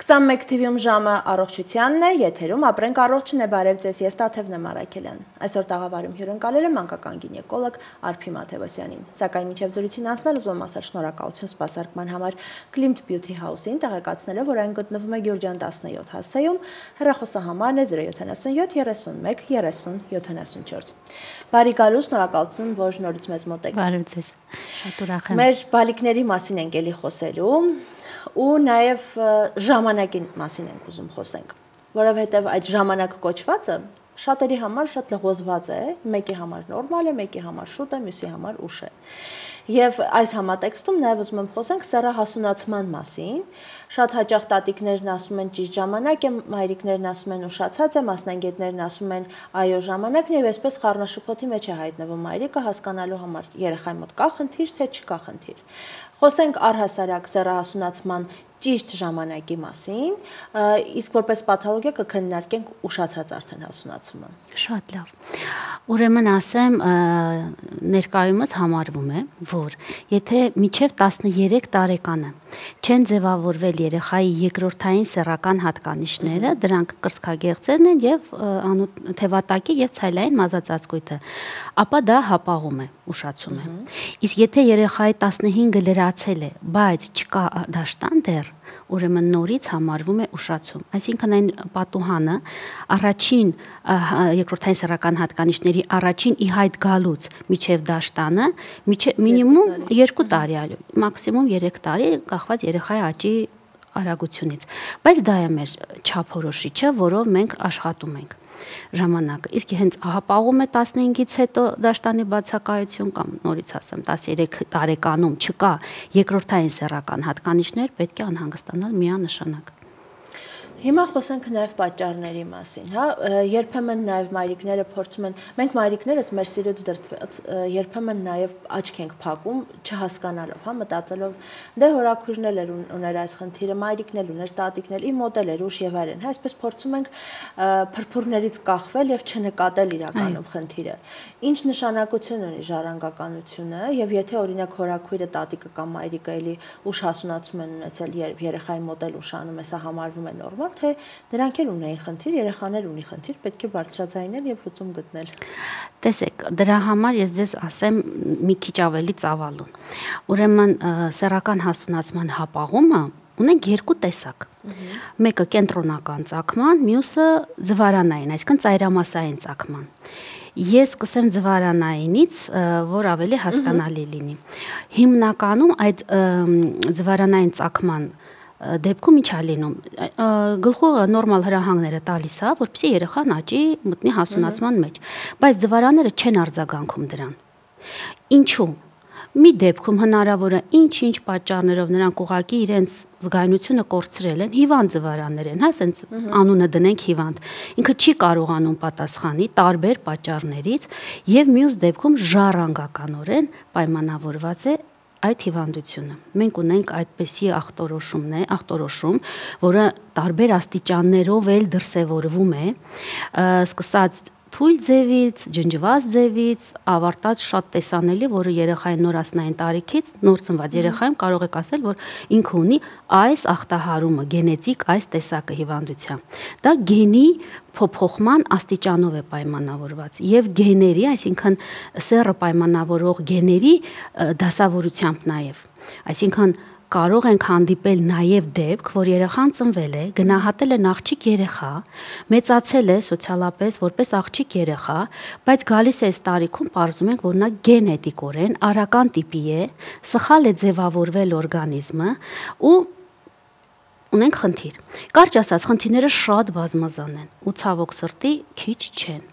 21 TV-ում ժամը առողջությանն է, եթերում ապրենք առողջն է, բարև ձեզ, ես Տաթևն եմ Արաքելյան։ Այսօր տաղավարում հյուրընկալել եմ մանկական գինեկոլոգ Արփի Մաթևոսյանին։ Սակայն մինչև զրույցին անցնել ուզում եմ ասել շնորհակալություն սպասարկման համար Klimt Beauty House-ին, տեղեկացնելով, որ այն գտնվում է Գյուրջան 17 հասցեում, հեռախոսահամարն է 077 31 30 74։ Բարի գալու, շնորհակալություն, որ նորից մեզ մոտ եք։ Բարև ձեզ, շատ ուրախ եմ։ Մեր բալիկների մասին ենք էլի խոսելու ու նաև ժամանակի մասին ենք ուզում խոսենք, որովհետև այդ ժամանակ կոչվածը շատերի համար շատ լղոզված է, մեկի համար նորմալ է, մեկի համար շուտ է, մյուսի համար ուշ է։ Եվ այս համատեքստում նաև ուզում եմ խոսենք սեռահասունացման մասին։ Շատ հաճախ տատիկներն ասում են ճիշտ ժամանակ է, մայրիկներն ասում են ուշացած է, մասնագետներն ասում են այո ժամանակն է, եւ այսպես խառնաշփոթի մեջ է հայտնվում մայրիկը հասկանալու համար երեխայի մոտ կա խնդիր, թե չկա խնդիր։ Խոսենք առհասարակ սեռահասունացման ճիշտ ժամանակի մասին, իսկ որպես պաթոլոգիա կքննարկենք ուշացած արդեն հասունացումը։ Շատ լավ։ Ուրեմն ասեմ, ներկայումս համարվում է, որ եթե մինչև 13 տարեկանը չեն ձևավորվել երեխայի երկրորդային սեռական հատկանիշները, դրանք կրծքագեղձերն են եւ թևատակի եւ ցայլային մազածածկույթը, ապա դա հապաղում է, ուշացում է։ Իսկ եթե երեխայի 15-ը լրացել է, բայց չկա դաշտան դեռ, ուրեմն նորից համարվում է ուշացում։ Այսինքն այն պատուհանը առաջին երկրորդային սեռական հատկանիշների առաջին ի հայտ գալուց միջև դաշտանը մինիմում 2 տարի, մաքսիմում 3 տարի, կախված երեխայի աճի արագությունից։ Բայց դա է մեր չափորոշիչը, որով մենք աշխատում ենք ժամանակը։ Իսկ հենց հապաղում է 15-ից հետո դաշտանի բացակայություն կամ նորից ասեմ 13 տարեկանում չկա երկրորդային սեռական հատկանիշներ, պետք է անհանգստանալ միանշանակ։ Հիմա խոսենք նաև պատճառների մասին, հա, երբեմն նաև մայրիկները փորձում են, մենք մայրիկներս մեր սիրուց դրդված, երբեմն նաև աչք ենք փակում, չհասկանալով, հա, մտածելով, դե հորաքույրն էլ ուներ այս խնդիրը, մայրիկն էլ ուներ, տատիկն էլ, իմ մոտ էլ էր ուշ եւ այլն, հա, այսպես փորձում ենք փրփուրներից կախվել եւ չնկատել իրականում խնդիրը։ Ինչ նշանակություն ունի ժառանգականությունը եւ եթե օրինակ հորաքույրը, տատիկը կամ մայրիկը էլի ուշ հասունացում են ունեցել, երբ երեխայի մոտ էլ ուշանում է, սա համարվում է նորմալ, թե նրանք էլ ունեին խնդիր, երեխան էլ ունի խնդիր, պետք է բարձրաձայնել եւ լուծում գտնել։ Տեսեք, դրա համար ես ձեզ ասեմ մի քիչ ավելի ծավալուն։ Ուրեմն սեռական հասունացման հապաղումը ունենք երկու տեսակ։ Մեկը կենտրոնական ծագման, մյուսը ձվարանային, այսինքն ծայրամասային ծագման։ Ես կսեմ ձվարանայինից, որ ավելի հասկանալի լինի։ Հիմնականում այդ ձվարանային ծագման դեպքում ինչ է լինում, գլխուղը նորմալ հրահանգները տալիս է, որպեսզի երեխան աճի, մտնի հասունացման մեջ, բայց ձվարանները չեն արձագանքում դրան։ Ինչու՞։ Մի դեպքում հնարավոր է ինչ-ինչ պատճառներով նրանք ուղղակի իրենց զգայունությունը կորցրել են, հիվանդ ձվարաններ են, հա, ասենց անունը դնենք հիվանդ։ Ինքը չի կարողանում պատասխանի տարբեր պատճառներից եւ մյուս դեպքում ժառանգականորեն պայմանավորված է այդ հիվանդությունը։ Մենք ունենք այդպիսի ախտորոշում, որը տարբեր աստիճաններով էլ դրսևորվում է, սկսած թույլ ձևից, ջնջված ձևից, ավարտած շատ տեսանելի, որը երեխային նորասնային տարիքից, նոր ծնված երեխայում կարող եք ասել, որ ինքը ունի այս ախտահարումը, գենետիկ այս տեսակը հիվանդության։ Դա գենի փոփոխման աստիճանով է պայմանավորված եւ գեների, այսինքն սեռը պայմանավորող գեների դասավորությամբ նաեւ։ Այսինքն կարող ենք հանդիպել նաև դեպք, որ երեխան ծնվել է, գնահատել են աղջիկ երեխա, մեծացել է սոցիալապես որպես աղջիկ երեխա, բայց գալիս է այս տարիքում պարզում ենք, որ նա գենետիկորեն արական տիպի է, սխալ է ձևավորվել օրգանիզմը ու ունենք խնդիր։ Կարճ ասած, խնդիրները շատ բազմազան են ու ցավոք սրտի քիչ չեն։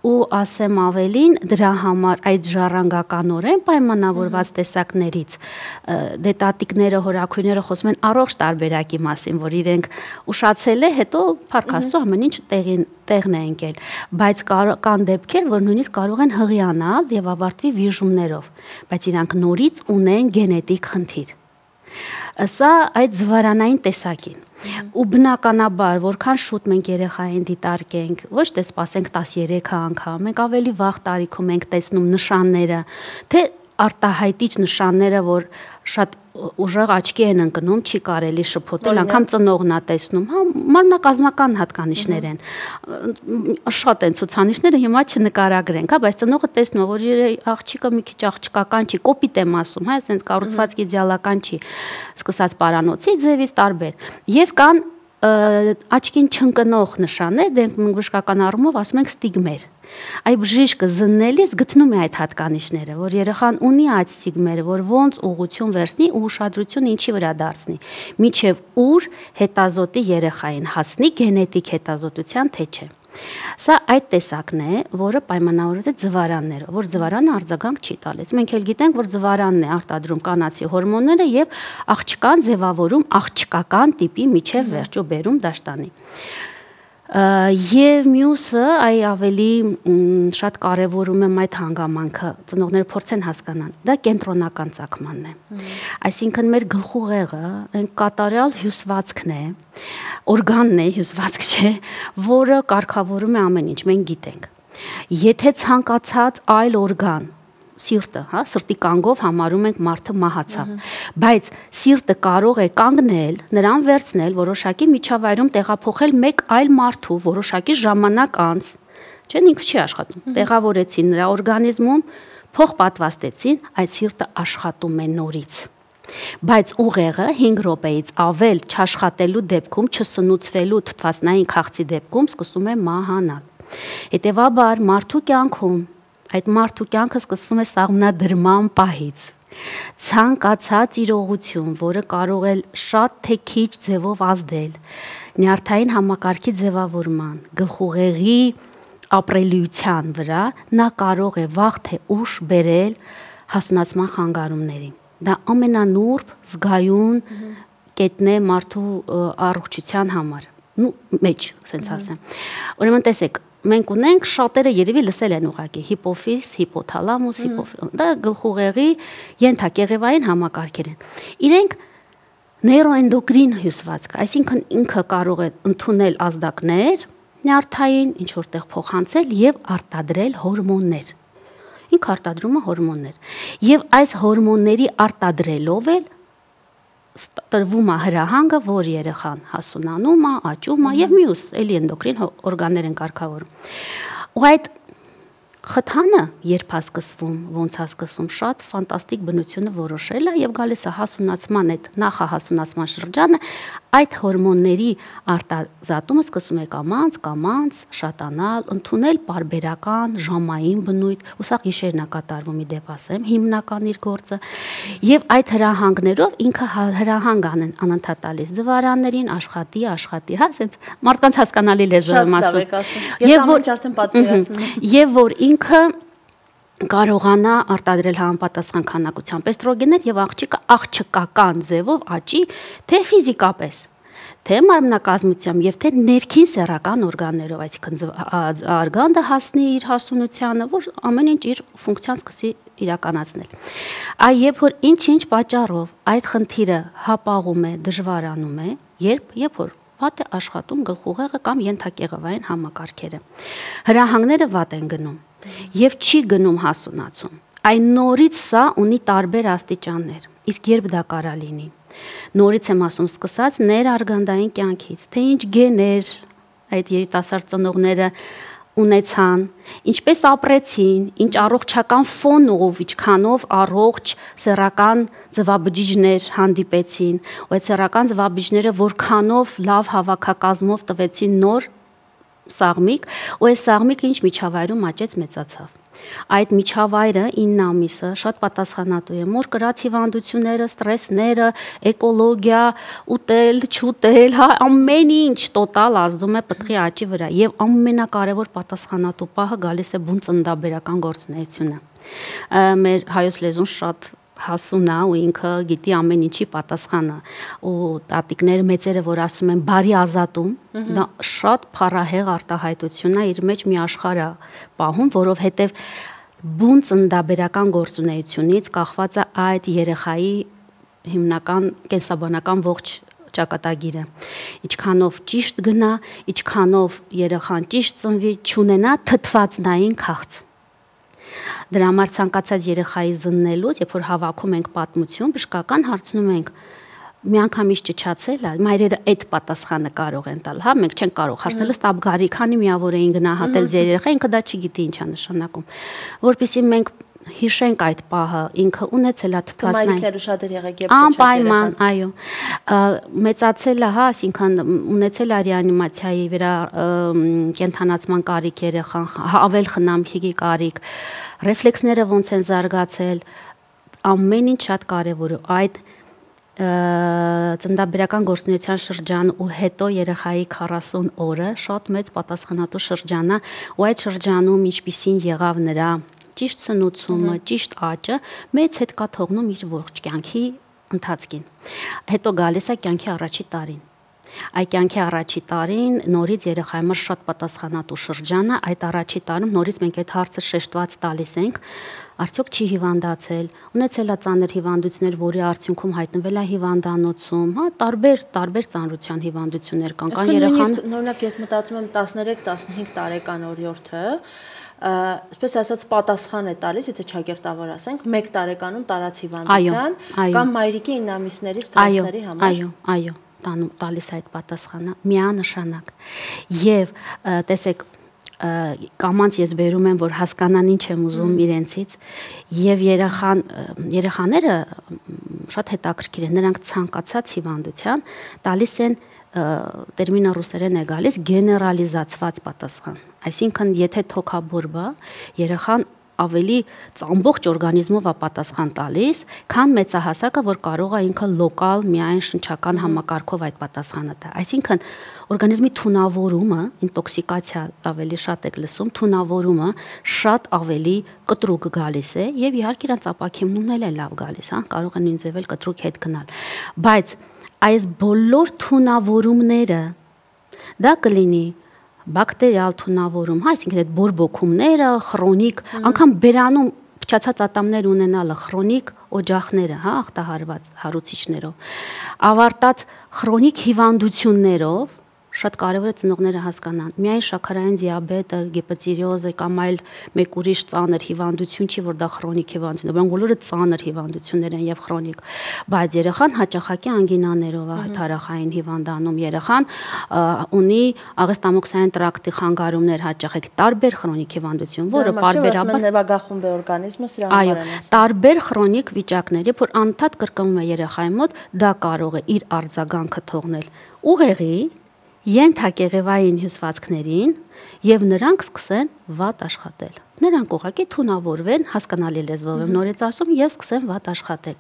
Ու ասեմ ավելին, դրա համար այդ ժառանգականորեն պայմանավորված տեսակներից դե տատիկները, հորաքույրները խոսում են առողջ տարբերակի մասին, որ իրենք ուշացել է, հետո փառք Աստծո ամեն ինչ տեղն է ընկել, բայց կան դեպքեր, որ նույնիսկ կարող են հղիանալ եւ ավարտվի վիժումներով, բայց իրանք նորից ունեն գենետիկ խնդիր։ Սա այդ զվարանային տեսակին։ Ու բնականաբար, որքան շուտ մենք երեխային դիտարկենք, ոչ թե սպասենք 13 անգամ, մենք ավելի վաղ տարիքում ենք տեսնում նշանները, թե արտահայտիչ նշանները, որ շատ ուժեղ աչքի են ընկնում, չի կարելի շփոթել, անգամ ծնողն է տեսնում, հա, մարմնակազմական հատկանիշներ են։ Շատ են ցուցանիշները, հիմա չնկարագրենք, հա, բայց ծնողը տեսնում է, որ իր աղջիկը մի քիչ աղջկական չի, կոպիտ եմ ասում, հա, այսինքն կառուցվածքի իդեալական չի, սկսած պարանոցի ձևից տարբեր։ Եվ կան աչքին չընկնող նշաններ, դենք բժշկական առումով ասում ենք ստիգմեր։ Այ բժիշկը զննելիս գտնում է այդ հատկանիշները, որ երեխան ունի այդ ստիգմերը, որ ոնց ուղղություն վերցնի ու ուշադրություն ինչի վրա դարձնի, միջև ուր հետազոտի երեխային հասնի գենետիկ հետազոտության թե չէ։ Սա այդ տեսակն է, որը պայմանավորված է ձվարաններով, որ ձվարանը արձագանք չի տալիս։ Մենք էլ գիտենք, որ ձվարանն է արտադրում կանացի հորմոնները եւ աղջկան ձևավորում աղջկական տիպի միջև վերջո բերում դաշտանի։ Եվ մյուսը այ ավելի շատ կարևորում եմ այդ հանգամանքը, ծնողները փորձեն հասկանան, դա կենտրոնական ծագմանն է։ Այսինքն մեր գլխուղեղը այն կատարյալ հյուսվածքն է, օրգանն է, հյուսվածք չէ, որը կարգավորում է ամեն ինչ, մենք գիտենք։ Եթե ցանկացած այլ օրգան սիրտը, հա, սրտի կանգով համարում ենք մարդը մահացավ, բայց սիրտը կարող է կանգնել, նրան վերցնել, որոշակի միջավայրում տեղափոխել մեկ այլ մարդու որոշակի ժամանակ անց, չէ՞, ինքը չի աշխատում, տեղավորեցին նրա օրգանիզմում, փոխպատվաստեցին, այդ սիրտը աշխատում է նորից։ Բայց ուղեղը 5 րոպեից ավել չաշխատելու դեպքում, չսնուցվելու թթվածնային քաղցի դեպքում սկսում է մահանալ։ Հետևաբար մարդու կյանքում այդ մարդու կյանքը սկսվում է սաղմնադրման պահից։ Ցանկացած իրողություն, որը կարող է շատ թե քիչ ձևով ազդել նյարդային համակարգի ձևավորման, գլխուղեղի ապրելիության վրա, նա կարող է վաղ թե ուշ բերել հասունացման խանգարումների։ Դա ամենանուրբ զգայուն կետն է մարդու առողջության համար։ Մեջ, ասենց ասեմ։ Ուրեմն տեսեք, մենք ունենք շատերը երևի լսել են ուղղակի հիպոֆիզ, հիպոթալամուս, դա գլխուղեղի ենթակեղևային համակարգեր են։ Իրենք նեյրոէնդոկրին հյուսվածք, այսինքն ինքը կարող է ընդունել ազդակներ, նյարդային ինչ որտեղ փոխանցել եւ արտադրել հորմոններ։ Ինքը արտադրում է հորմոններ։ Եվ այս հորմոնների արտադրելով էլ տրվում է հրահանգը, որ երեխան հասունանում է, աճում է եւ մյուս էլի էնդոկրին օրգաններ են կարգավորում։ Ու այդ խթանը երբ է սկսվում, ոնց է սկսվում, շատ ֆանտաստիկ բնությունը որոշել է եւ գալիս է հասունացման այդ նախահասունացման շրջանը, այդ հորմոնների արտազատումը սկսում է կամած շատանալ, ընդունել պարբերական ժամային բնույթ, ու սա գիշերն է կատարվում իդեպ ասեմ, հիմնական իր գործը, եւ այդ հրահանգներով ինքը հրահանգ անընդհատ տալիս ձվարաններին, աշխատի, հա, ասենց մարդկանց հասկանալի լեզվով ասում։ Եվ որ ինքը կարողանա արտադրել համապատասխան քանակությամբ էստրոգեններ եւ աղջիկը աղջկական ձևով աճի թե ֆիզիկապես, թե մարմնակազմությամբ եւ թե ներքին սեռական օրգաններով, այսինքն արգանդը հասնի իր հասունությանը, որ ամեն ինչ իր ֆունկցիան սկսի իրականացնել։ Երբ որ ինչ-ինչ պատճառով այդ խնդիրը հապաղում է, դժվարանում է, երբ որ վատ է աշխատում գլխուղեղը կամ ենթակեղևային համակարգերը, հրահանգները վատ են գնում եւ չի գնում հասունացում։ Այն նորից սա ունի տարբեր աստիճաններ։ Իսկ երբ դա կարա լինի։ Նորից եմ ասում, սկսած ներարգանդային կյանքից, թե ինչ գեներ այդ երիտասարդ ծնողները ունեցան, ինչպես ապրեցին, ինչ առողջական ֆոնով, ինչքանով առողջ սեռական ձվաբջիջներ հանդիպեցին, ու այդ սեռական ձվաբջիջները որքանով լավ հավաքակազմով տվեցին նոր սաղմիկ, ու այս սաղմիկը ինչ միջավայրում աճեց, մեծացավ։ Այդ միջավայրը 9 ամիսը շատ պատասխանատու է մոր կրած հիվանդությունները, ստրեսները, էկոլոգիա, ուտել, չուտել, հա, ամեն ինչ տոտալ ազդում է պտղի աճի վրա եւ ամենակարևոր պատասխանատու պահը գալիս է բուն ծննդաբերական գործունեությունը։ Մեր հայոց լեզուն շատ հասուն է ու ինքը գիտի ամեն ինչի պատասխանը, ու տատիկները մեծերը, որ ասում են բարի ազատում, դա շատ փառահեղ արտահայտություն է, իր մեջ մի աշխարհ է պահում, որովհետև բուն ծննդաբերական գործունեությունից կախված է այդ երեխայի հիմնական կենսաբանական ողջ ճակատագիրը, ինչքանով ճիշտ գնա, ինչքանով երեխան ճիշտ ծնվի, չունենա թթվածնային քաղց։ Դրա համար ցանկացած երեխայի զննելուց, երբ որ հավաքում ենք պատմություն, բժշկական հարցնում ենք միանգամից ճճացել, մայրերը այդ պատասխանը կարող են տալ, հա, մենք չենք կարող հարցնել ստաբգարի, քանի միավոր էին գնահատել ձեր երեխա, ինքը դա չգիտի ինչ է նշանակում, որպեսզի մենք հիշենք այդ պահը, ինքը ունեցել է թթվածնային մայրիկները շատ եղեք եւ անպայման, այո, մեծացել է, հա, այսինքն ունեցել է ռեանիմացիայի վրա կենթանացման կարիք երեխան, ավել խնամքի կարիք, ռեֆլեքսները ոնց են զարգացել, ամեն ինչ շատ կարևոր է այդ ծննդաբերական գործունեության շրջան ու հետո երեխայի 40 օրը շատ մեծ պատասխանատու շրջան է ու այդ շրջանում ինչպիսին եղավ նրա ճիշտ սնուցումը, ճիշտ աճը մեծ հետ կա թողնում իր ողջ կյանքի ընթացքին։ Հետո գալիս է կյանքի առաջի տարին։ Այդ կյանքի առաջի տարին նորից երեխայի համար շատ պատասխանատու շրջան է, այդ առաջի տարում նորից մենք այդ հարցը շեշտված տալիս ենք, արդյոք չի հիվանդացել, ունեցել է ծանր հիվանդություններ, որի արդյունքում հայտնվել է հիվանդանոցում, հա, տարբեր ծանրության հիվանդություններ կան, կան երեխան։ Օրինակ ես մտածում եմ 13-15 տարեկան օրիորդը այսպես ասած պատասխան է տալիս, եթե ճակերտավոր ասենք, 1 տարեկանում տարած հիվանդության կամ մայրիկի 9 ամիսների սթրեսների համար։ Այո, տալիս այդ պատասխանը միանշանակ։ Եվ տեսեք, կամանց ես բերում եմ, որ հասկանան ինչ եմ ուզում իրենցից, եւ երեխաները շատ հետաքրքիր են, նրանք ցանկացած հիվանդության տալիս են տերմինը ռուսերեն է գալիս գեներալիզացված պատասխան։ Այսինքն, եթե թոքաբորբա երեխան ավելի ամբողջ օրգանիզմով է պատասխան տալիս, քան մեծահասակը, որ կարող է ինքը լոկալ միայն շնչական համակարգով այդ պատասխանը տա։ Այսինքն, օրգանիզմի թունավորումը, ինտոքսիկացիա ավելի շատ եք լսում, թունավորումը շատ ավելի կտրուկ գալիս է եւ իհարկե իրաց ապակիմնումն էլ է լավ գալիս, հա, կարող է նույն ձև էլ կտրուկ հետ գնալ։ Բայց այս բոլոր թունավորումները դա կլինի բակտերիալ թունավորում, հա, այսինքն այդ բորբոքումները, քրոնիկ, անգամ բերանում փչացած ատամներ ունենալը, քրոնիկ օջախները, հա, ախտահարված հարուցիչներով, ավարտած քրոնիկ հիվանդություններով, շատ կարևոր է ծնողները հասկանան։ Միայն շաքարային դիաբետը, գեպատիրոզը կամ այլ մեկ ուրիշ ծանր հիվանդություն չի, որ դա քրոնիկ հիվանդություն է, բայց բոլորը ծանր հիվանդություններ են եւ քրոնիկ։ Բայց երեխան հաճախակի անգինաներով է թարախային հիվանդանում, երեխան ունի աղեստամոքսային տրակտի խանգարումներ, հաճախակ տարբեր քրոնիկ հիվանդություն, որը պարբերաբար ներվագախումբ է օրգանիզմը, սրա համար է։ Այո, տարբեր քրոնիկ վիճակներ, երբ որ անդադ կրկնվում է երեխայի մոտ, դա կարող է իր արձագանքը թողնել ուղեղի ենթակեղևային հյուսվածքներին եւ նրանք սկսեն վատ աշխատել։ Նրանք ուղղակի թունավորվեն, հասկանալի լեզվով եմ նորից ասում, եւ սկսեն վատ աշխատել։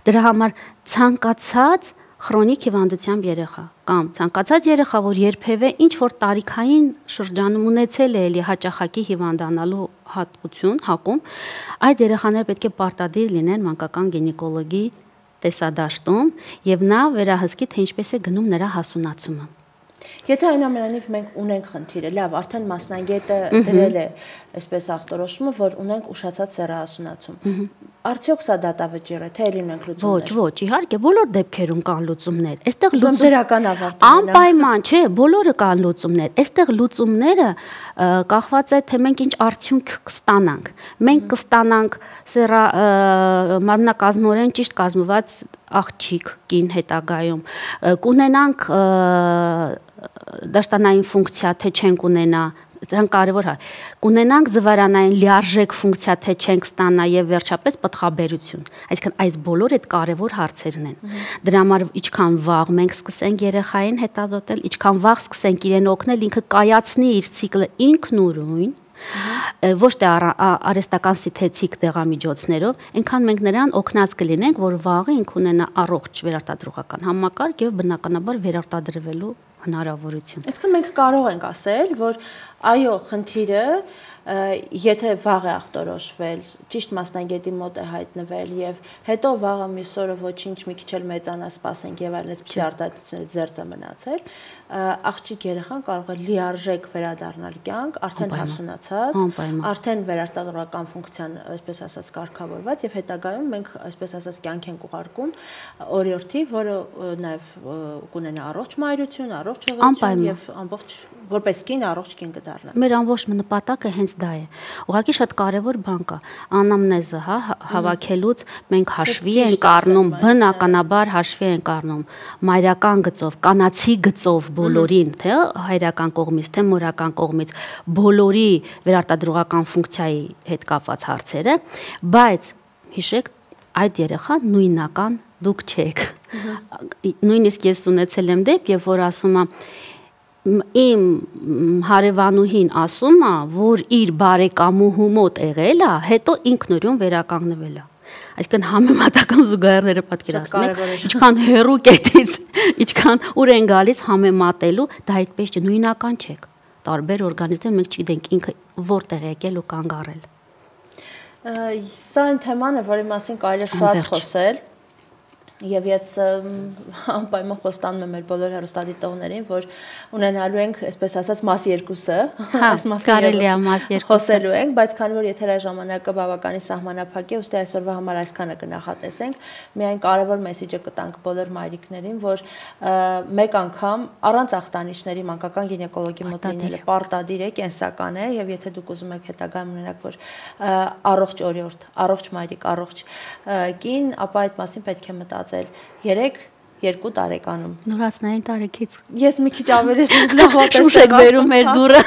Դրա համար ցանկացած քրոնիկ հիվանդությամբ երեխա կամ ցանկացած երեխա, որ երբևէ ինչ որ տարիքային շրջանում ունեցել է էլի հաճախակի հիվանդանալու հատկություն, հակում, այդ երեխաները պետք է պարտադիր լինեն մանկական գինեկոլոգի տեսադաշտում եւ նա վերահսկի, թե ինչպես է գնում նրա հասունացումը։ Եթե այնուամենայնիվ մենք ունենք խնդիրը, լավ, արդեն մասնագետը դրել է այսպես ախտորոշումը, որ ունենք ուշացած սեռահասունացում։ Արդյոք սա դատավճիռ է, թե ելի ունենք լուծումներ։ Ոչ, իհարկե, բոլոր դեպքերում կան լուծումներ։ Այստեղ լուծում դրական ավարտում անպայման չէ, բոլորը կան լուծումներ։ Այստեղ լուծումները կախված է, թե մենք ինչ արդյունք կստանանք։ Մենք կստանանք մարմնակազմորեն ճիշտ կազմված աղջիկ կին հետագայում, կունենանք դաշտանային ֆունկցիա, թե չենք ունենա, դրան կարևոր է, կունենանք զվարանային լիարժեք ֆունկցիա, թե չենք ստանա եւ վերջապես պտղաբերություն։ Այսինքն այս բոլոր այդ կարևոր հարցերն են։ Դրա համար ինչքան վաղ մենք սկսենք երեխային հետազոտել, ինչքան վաղ սկսենք իրեն օգնել, ինքը կայացնի իր ցիկլը ինքնուրույն, ոչ թե արհեստական սինթետիկ դեղամիջոցներով, այնքան մենք նրան օգնած կլինենք, որ վաղը ինք ունենա առողջ վերարտադրողական համակարգ եւ բնականաբար վերարտադրվելու հնարավորություն։ Այսինքն մենք կարող ենք ասել, որ այո, խնդիրը եթե վաղ է ախտորոշվել, ճիշտ մասնագետի մոտ է հայտնվել եւ հետո վաղը մյուս օրը ոչինչ մի քիչ էլ մեծանա սպասենք եւ այլն, այսպես արտադրությունից զերծ է մնացել, աղջիկ երեխան կարող է լիարժեք վերադառնալ կյանք, արդեն հասունացած, արդեն վերարտադրական ֆունկցիան, այսպես ասած, կարգավորված եւ հետագայում մենք, այսպես ասած, կյանք ենք ուղարկում օրիորդի, որը նաեւ կունենա առողջ մայրություն, առողջ հղիություն եւ ամբողջ որպես կին առողջ կին կդառնա։ Մեր ամբողջ նպատակը հենց դա է։ Ուղղակի շատ կարևոր բան կա։ Անամնեզը, հա, հավաքելուց մենք հաշվի ենք առնում, բնականաբար հաշվի ենք առնում մայրական գծով, կանացի գծով բոլորին, թե հայրական կողմից, թե մորական կողմից, բոլորի վերարտադրողական ֆունկցիայի հետ կապված հարցերը, բայց հիշեք, այդ երեխան նույնական դուք չեք։ Նույնիսկ ես ունեցել եմ դեպք, երբ որ ասում եմ իմ հարևանուհին ասում է, որ իր բարեկամուհու մոտ եղել է, հետո ինքնուրույն վերականգնվել է։ Այսինքն համեմատական զուգահեռները պատկերացնեք, ինչքան հեռու կետից, ինչքան ուր են գալիս համեմատելու, դա այդպես չէ, նույնական չեք։ Տարբեր օրգանիզմներ մենք չգիտենք ինքը որտեղ է եկել ու կանգ առել։ Սա այն թեման է, որի մասին կարելի է շատ խոսել։ Եվ ես անպայման խոստանում եմ մեր բոլոր հեռուստադիտողներին, որ ունենալու ենք, այսպես ասած, մաս երկուսը, այս մասը խոսելու ենք, բայց քանի որ եթերաժամանակը բավականին սահմանափակ է, ուստի այսօրվա համար այսքանը կնախատեսենք, միայն կարևոր մեսիջը կտանք բոլոր մայրիկներին, որ մեկ անգամ առանց ախտանիշների մանկական գինեկոլոգի մոտ լինելը պարտադիր է, կենսական է, եւ եթե դուք ուզում եք հետագայում ունենաք, որ առողջ օրիորդ, առողջ մայրիկ, առողջ կին, ապա այդ մասին պետք է մտածել 3-2 տարեկանում։ Նորածնային տարեկից։ Ես մի քիչ ավելի լավատես շուշ եք վերում մեր դուրը։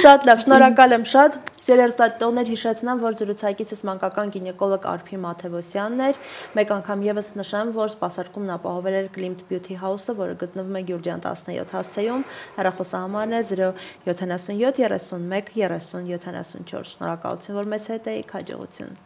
Շատ լավ, շնորհակալ եմ շատ։ Հեռուստադիտողներ հիշեցնեմ, որ զրուցակիցս մանկական գինեկոլոգ Արփի Մաթևոսյանն էր։ Մեկ անգամ եւս նշեմ, որ սպասարկումն ապահովել էր Glimt Beauty House-ը, որը գտնվում է Գյուրջյան 17 հասցեում։ Հեռախոսահամարն է 077 31 30 74։ Շնորհակալություն, որ մեզ հետ էիք, հաջողություն։